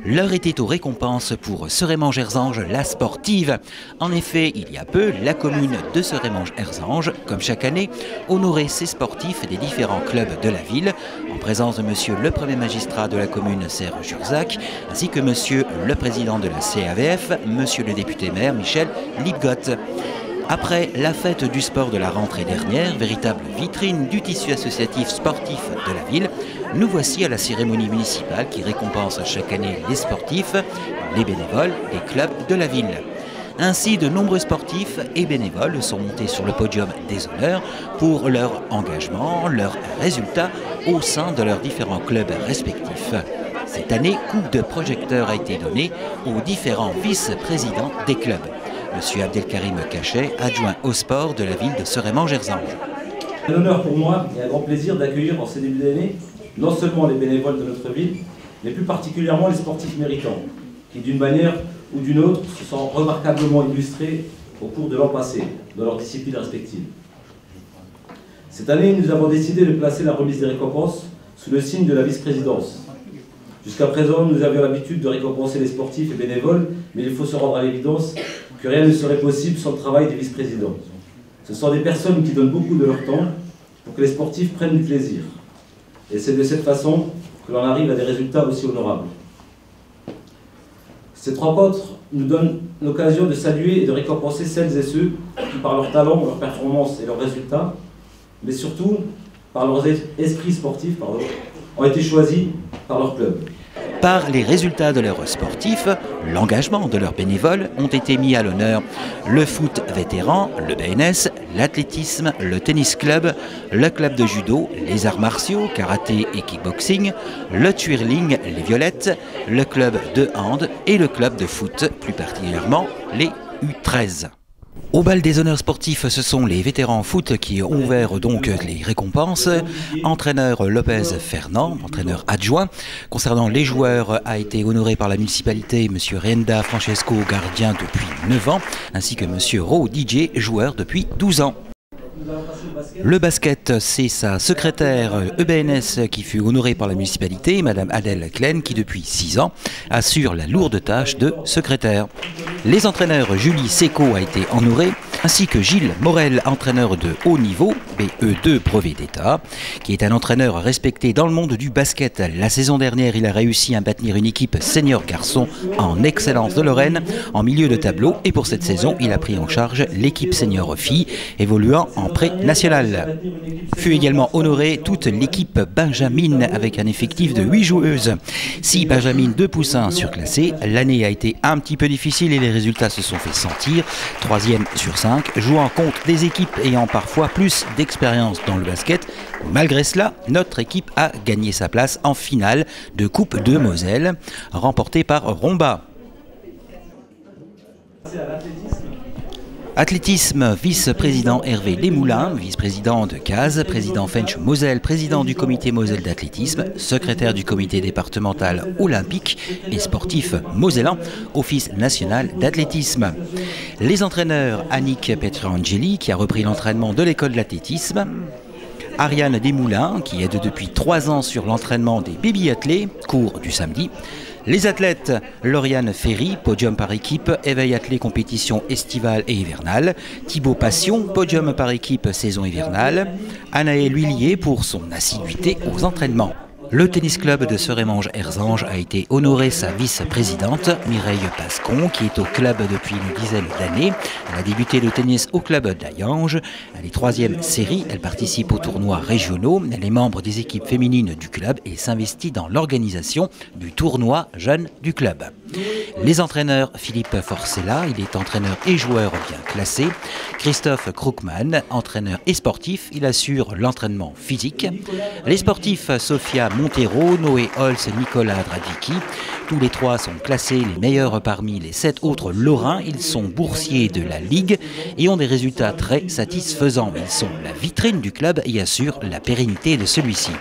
L'heure était aux récompenses pour Serémange-Erzange, la sportive. En effet, il y a peu, la commune de Serémange-Erzange, comme chaque année, honorait ses sportifs des différents clubs de la ville, en présence de monsieur le premier magistrat de la commune, Serge Jurzac, ainsi que monsieur le président de la CAVF, monsieur le député maire, Michel Lipgott. Après la fête du sport de la rentrée dernière, véritable vitrine du tissu associatif sportif de la ville, nous voici à la cérémonie municipale qui récompense chaque année les sportifs, les bénévoles des clubs de la ville. Ainsi, de nombreux sportifs et bénévoles sont montés sur le podium des honneurs pour leur engagement, leurs résultats au sein de leurs différents clubs respectifs. Cette année, coup de projecteur a été donné aux différents vice-présidents des clubs. Monsieur Abdelkarim Cachet, adjoint au sport de la ville de Serémange-Erzange. C'est un honneur pour moi et un grand plaisir d'accueillir en ces débuts d'année non seulement les bénévoles de notre ville, mais plus particulièrement les sportifs méritants, qui d'une manière ou d'une autre se sont remarquablement illustrés au cours de l'an passé, dans leurs disciplines respectives. Cette année, nous avons décidé de placer la remise des récompenses sous le signe de la vice-présidence. Jusqu'à présent, nous avions l'habitude de récompenser les sportifs et bénévoles, mais il faut se rendre à l'évidence que rien ne serait possible sans le travail des vice-présidents. Ce sont des personnes qui donnent beaucoup de leur temps pour que les sportifs prennent du plaisir. Et c'est de cette façon que l'on arrive à des résultats aussi honorables. Cette rencontre nous donne l'occasion de saluer et de récompenser celles et ceux qui, par leur talent, leur performance et leurs résultats, mais surtout par leur esprit sportif, ont été choisis par leur club. Par les résultats de leurs sportifs, l'engagement de leurs bénévoles ont été mis à l'honneur. Le foot vétéran, le BNS, l'athlétisme, le tennis club, le club de judo, les arts martiaux, karaté et kickboxing, le twirling, les violettes, le club de hand et le club de foot, plus particulièrement les U13. Au bal des honneurs sportifs, ce sont les vétérans foot qui ont ouvert donc les récompenses. Entraîneur Lopez Fernand, entraîneur adjoint. Concernant les joueurs, a été honoré par la municipalité M. Renda Francesco, gardien depuis 9 ans, ainsi que M. Ro DJ, joueur depuis 12 ans. Le basket, c'est sa secrétaire EBNS qui fut honorée par la municipalité, Madame Adèle Klein, qui depuis 6 ans assure la lourde tâche de secrétaire. Les entraîneurs, Julie Seco a été honorée, ainsi que Gilles Morel, entraîneur de haut niveau, BE2 brevet d'État, qui est un entraîneur respecté dans le monde du basket. La saison dernière, il a réussi à maintenir une équipe senior garçon en excellence de Lorraine, en milieu de tableau, et pour cette saison, il a pris en charge l'équipe senior filles, évoluant en pré-national. Fut également honorée toute l'équipe Benjamin avec un effectif de 8 joueuses. 6 Benjamin 2 poussins surclassés, l'année a été un petit peu difficile et les résultats se sont fait sentir. 3e sur 5, jouant contre des équipes ayant parfois plus d'expérience dans le basket. Malgré cela, notre équipe a gagné sa place en finale de Coupe de Moselle, remportée par Romba. Athlétisme, vice-président Hervé Desmoulins, vice-président de Cazes, président Fench Moselle, président du comité Moselle d'athlétisme, secrétaire du comité départemental olympique et sportif mosellan, office national d'athlétisme. Les entraîneurs Annick Petrangeli, qui a repris l'entraînement de l'école d'athlétisme, Ariane Desmoulins, qui aide depuis 3 ans sur l'entraînement des baby-athlètes, cours du samedi. Les athlètes, Lauriane Ferry, podium par équipe, éveil athlée compétition estivale et hivernale. Thibaut Passion, podium par équipe saison hivernale. Anaël Huillier pour son assiduité aux entraînements. Le tennis club de Serémange-Erzange a été honoré sa vice-présidente, Mireille Pascon, qui est au club depuis une dizaine d'années. Elle a débuté le tennis au club d'Ayange. Elle est 3e série, elle participe aux tournois régionaux. Elle est membre des équipes féminines du club et s'investit dans l'organisation du tournoi jeune du club. Les entraîneurs, Philippe Forcella, il est entraîneur et joueur bien classé. Christophe Krugman, entraîneur et sportif, il assure l'entraînement physique. Les sportifs, Sophia Montero, Noé Holz, Nicolas Dradvicki. Tous les 3 sont classés les meilleurs parmi les 7 autres Lorrains. Ils sont boursiers de la Ligue et ont des résultats très satisfaisants. Ils sont la vitrine du club et assurent la pérennité de celui-ci.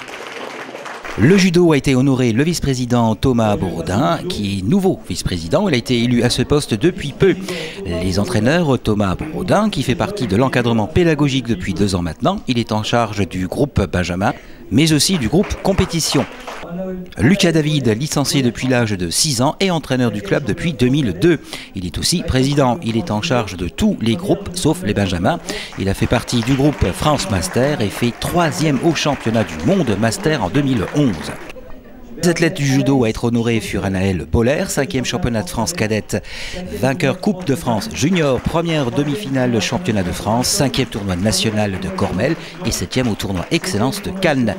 Le judo a été honoré le vice-président Thomas Borodin, qui est nouveau vice-président. Il a été élu à ce poste depuis peu. Les entraîneurs, Thomas Borodin, qui fait partie de l'encadrement pédagogique depuis 2 ans maintenant. Il est en charge du groupe Benjamin, mais aussi du groupe compétition. Lucas David, licencié depuis l'âge de 6 ans et entraîneur du club depuis 2002. Il est aussi président. Il est en charge de tous les groupes, sauf les Benjamins. Il a fait partie du groupe France Master et fait 3e au championnat du monde Master en 2011. Les athlètes du judo à être honorés furent Anaël Boller, 5e championnat de France cadette, vainqueur Coupe de France junior, première demi-finale championnat de France, 5e tournoi national de Cormel et 7e au tournoi Excellence de Cannes.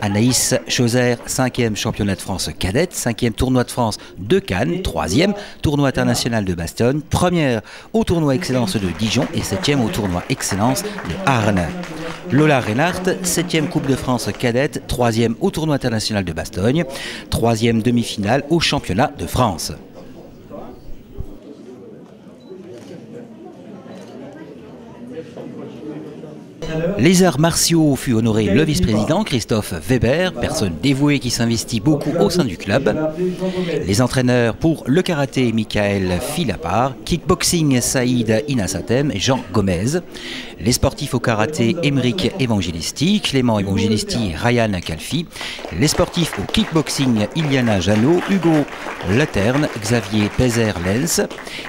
Anaïs Chauzer, 5e championnat de France cadette, 5e tournoi de France de Cannes, 3e tournoi international de Bastogne, première au tournoi Excellence de Dijon et 7e au tournoi Excellence de Arnes. Lola Reinhardt, 7e Coupe de France cadette, 3e au tournoi international de Bastogne, 3e demi-finale au championnat de France. Les arts martiaux fut honoré le vice-président Christophe Weber, personne dévouée qui s'investit beaucoup au sein du club. Les entraîneurs pour le karaté, Michael Philapar, kickboxing, Saïd Inasatem et Jean Gomez. Les sportifs au karaté, Émeric Evangelisti, Clément Evangelisti, Ryan Calfi. Les sportifs au kickboxing, Iliana Janot, Hugo Laterne, Xavier Pézer-Lens.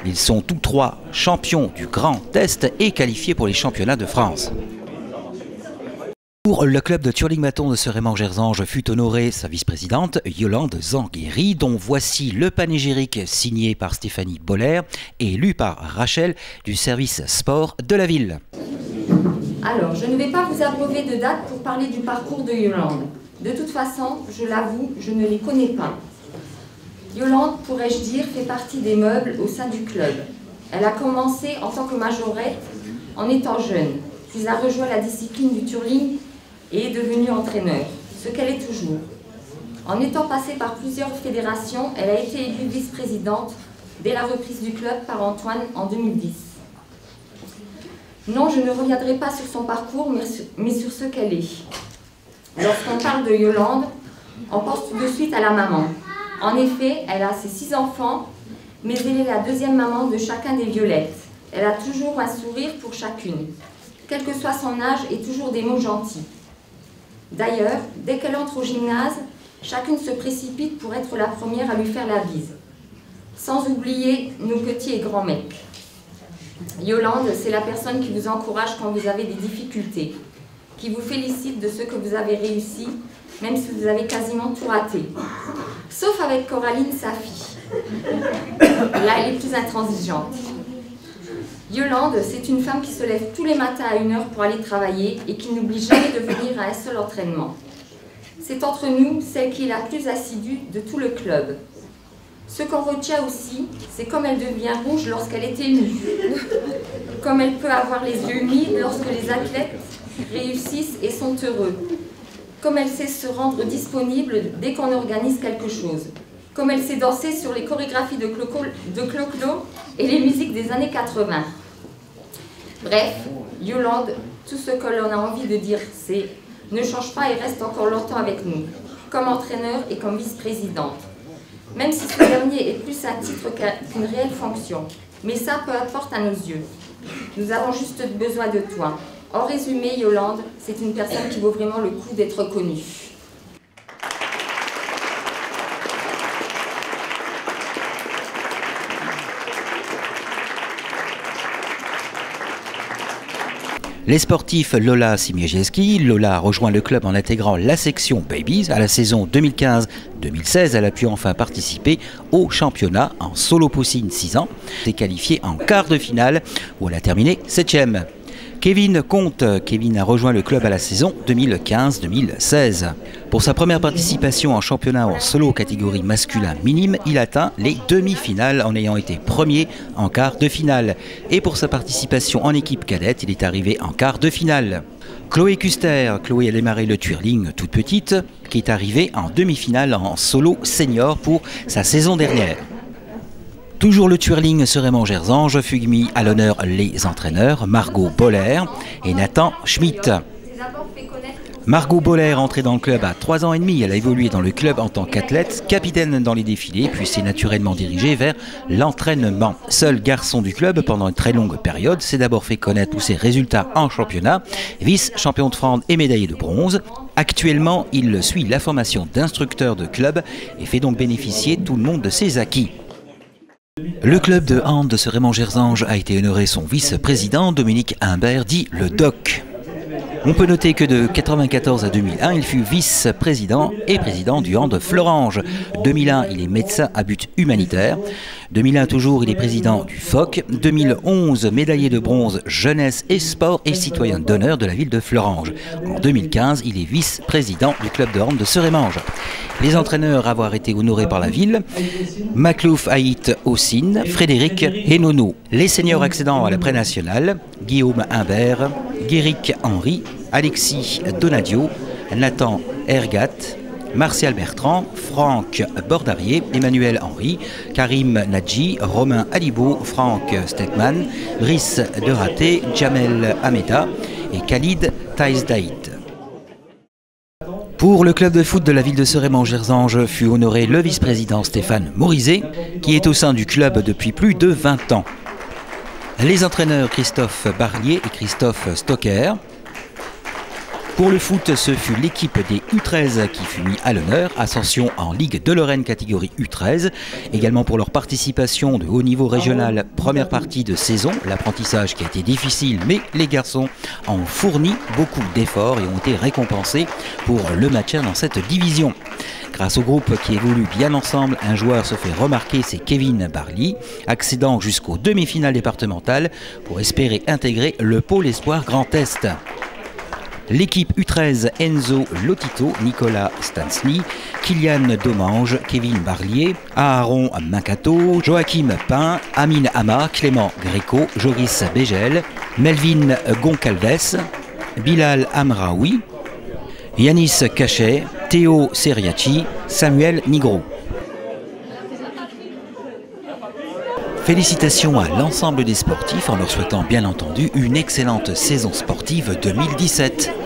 Ils sont tous 3 champions du Grand Est et qualifiés pour les championnats de France. Pour le club de Turling-Maton de Seréman-Gerzange fut honorée sa vice-présidente Yolande Zanguéry, dont voici le panégyrique signé par Stéphanie Boller et lu par Rachel du service sport de la ville. Alors, je ne vais pas vous abreuver de dates pour parler du parcours de Yolande. De toute façon, je l'avoue, je ne les connais pas. Yolande, pourrais-je dire, fait partie des meubles au sein du club. Elle a commencé en tant que majorette en étant jeune, puis a rejoint la discipline du Turling et est devenue entraîneur, ce qu'elle est toujours. En étant passée par plusieurs fédérations, elle a été élue vice-présidente dès la reprise du club par Antoine en 2010. Non, je ne reviendrai pas sur son parcours, mais sur ce qu'elle est. Lorsqu'on parle de Yolande, on pense tout de suite à la maman. En effet, elle a ses 6 enfants, mais elle est la 2e maman de chacun des violettes. Elle a toujours un sourire pour chacune, quel que soit son âge, et toujours des mots gentils. D'ailleurs, dès qu'elle entre au gymnase, chacune se précipite pour être la première à lui faire la bise. Sans oublier nos petits et grands mecs. Yolande, c'est la personne qui vous encourage quand vous avez des difficultés, qui vous félicite de ce que vous avez réussi, même si vous avez quasiment tout raté. Sauf avec Coraline, sa fille. Là, elle est plus intransigeante. Yolande, c'est une femme qui se lève tous les matins à 1h pour aller travailler et qui n'oublie jamais de venir à un seul entraînement. C'est entre nous celle qui est la plus assidue de tout le club. Ce qu'on retient aussi, c'est comme elle devient rouge lorsqu'elle est émue, comme elle peut avoir les yeux humides lorsque les athlètes réussissent et sont heureux, comme elle sait se rendre disponible dès qu'on organise quelque chose, comme elle sait danser sur les chorégraphies de Clo-Clo et les musiques des années 80. Bref, Yolande, tout ce que l'on a envie de dire, c'est « ne change pas et reste encore longtemps avec nous », comme entraîneur et comme vice-présidente. Même si ce dernier est plus un titre qu'une réelle fonction. Mais ça, peu importe à nos yeux. Nous avons juste besoin de toi. En résumé, Yolande, c'est une personne qui vaut vraiment le coup d'être connue. Les sportifs Lola Simiejeski. Lola rejoint le club en intégrant la section Babies à la saison 2015-2016. Elle a pu enfin participer au championnat en solo poussine 6 ans. Elle est qualifiée en quart de finale où elle a terminé 7e. Kevin Comte. Kevin a rejoint le club à la saison 2015-2016. Pour sa première participation en championnat en solo catégorie masculin minime, il atteint les demi-finales en ayant été premier en quart de finale. Et pour sa participation en équipe cadette, il est arrivé en quart de finale. Chloé Custer. Chloé a démarré le twirling toute petite, qui est arrivée en demi-finale en solo senior pour sa saison dernière. Toujours le twirling Seréman-Gerzange fut mis à l'honneur les entraîneurs Margot Boller et Nathan Schmitt. Margot Boller, entrée dans le club à 3 ans et demi, elle a évolué dans le club en tant qu'athlète, capitaine dans les défilés, puis s'est naturellement dirigée vers l'entraînement. Seul garçon du club pendant une très longue période, s'est d'abord fait connaître tous ses résultats en championnat, vice-champion de France et médaillé de bronze. Actuellement, il suit la formation d'instructeur de club et fait donc bénéficier tout le monde de ses acquis. Le club de hand de Serémant-Gersange a été honoré son vice-président, Dominique Humbert, dit le Doc. On peut noter que de 1994 à 2001, il fut vice-président et président du hand de Florange. 2001, il est médecin à but humanitaire. 2001 toujours, il est président du FOC. 2011, médaillé de bronze jeunesse et sport et citoyen d'honneur de la ville de Florange. En 2015, il est vice-président du club de hand de Serémange. Les entraîneurs à avoir été honorés par la ville, Maclouf Haït Ossine, Frédéric et Nono. Les seniors accédant à la pré-nationale, Guillaume Humbert, Guéric Henry, Alexis Donadio, Nathan Ergat, Martial Bertrand, Franck Bordarier, Emmanuel Henry, Karim Nadji, Romain Alibo, Franck Stekman, Brice Deraté, Jamel Hameda et Khalid Taïsdaït. Pour le club de foot de la ville de Serémant-Gersange fut honoré le vice-président Stéphane Morizet, qui est au sein du club depuis plus de 20 ans. Les entraîneurs Christophe Barlier et Christophe Stocker. Pour le foot, ce fut l'équipe des U13 qui fut mis à l'honneur, ascension en Ligue de Lorraine catégorie U13. Également pour leur participation de haut niveau régional, première partie de saison, l'apprentissage qui a été difficile, mais les garçons ont fourni beaucoup d'efforts et ont été récompensés pour le maintien dans cette division. Grâce au groupe qui évolue bien ensemble, un joueur se fait remarquer, c'est Kevin Barly, accédant jusqu'aux demi-finales départementales pour espérer intégrer le pôle espoir Grand Est. L'équipe U13 Enzo Lotito, Nicolas Stansny, Kylian Domange, Kevin Barlier, Aaron Makato, Joachim Pin, Amine Hama, Clément Gréco, Joris Bégel, Melvin Goncalves, Bilal Amraoui, Yanis Cachet, Théo Seriachi, Samuel Nigro. Félicitations à l'ensemble des sportifs en leur souhaitant bien entendu une excellente saison sportive 2017.